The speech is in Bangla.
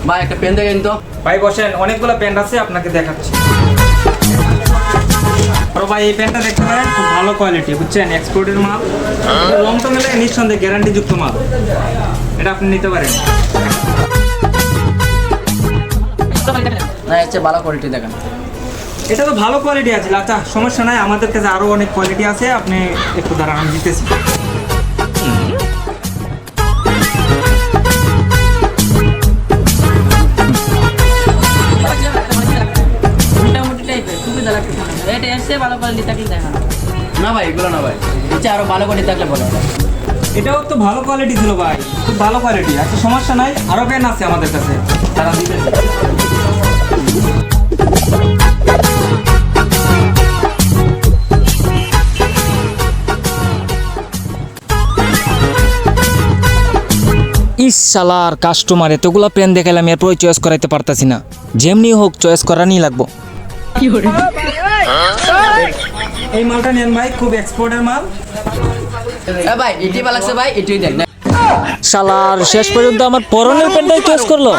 ভাই একটা পেন দেখেন তো। ভাই বসেন, অনেকগুলো প্যান্ট আছে আপনাকে দেখাচ্ছি। বড় ভাই এই প্যান্টটা দেখতে পারেন, খুব ভালো কোয়ালিটি, বুঝছেন, এক্সপোর্টের মাল। রং তো মেলে নিঃসন্দেহে গ্যারান্টিযুক্ত মাল, এটা আপনি নিতে পারেন। না হচ্ছে ভালো কোয়ালিটি দেখেন। এটা তো ভালো কোয়ালিটি আছে। আচ্ছা সমস্যা নাই, আমাদের কাছে আরো অনেক কোয়ালিটি আছে, আপনি একটু দাঁড়ান, আমি দিতেছি। মোটামুটি টাইপের সুবিধা লাগতেছে না, এটা এসে ভালো কোয়ালিটি থাকলে দেখা। না ভাই এগুলো না ভাই, হচ্ছে আরো ভালো কোয়ালিটি থাকলে বলো। এটাও তো ভালো কোয়ালিটি ছিল ভাই, খুব ভালো কোয়ালিটি। আচ্ছা সমস্যা নাই, আরো প্যান আছে আমাদের কাছে, তারা দিতেছে। ইস শালার কাস্টমার এতগুলা পেন দেখাইলাম, এরপর চয়েস করাইতে পারতাছি না। যেমনি হোক চয়েস করানি লাগবো। এই মালটা নেন ভাই, খুব এক্সপোর্টের মাল। ভাই এটি ভালো লাগছে ভাই, এটাই দেন। শালার শেষ পর্যন্ত আমার পরনের প্যান্টটাই চয়েস করলো।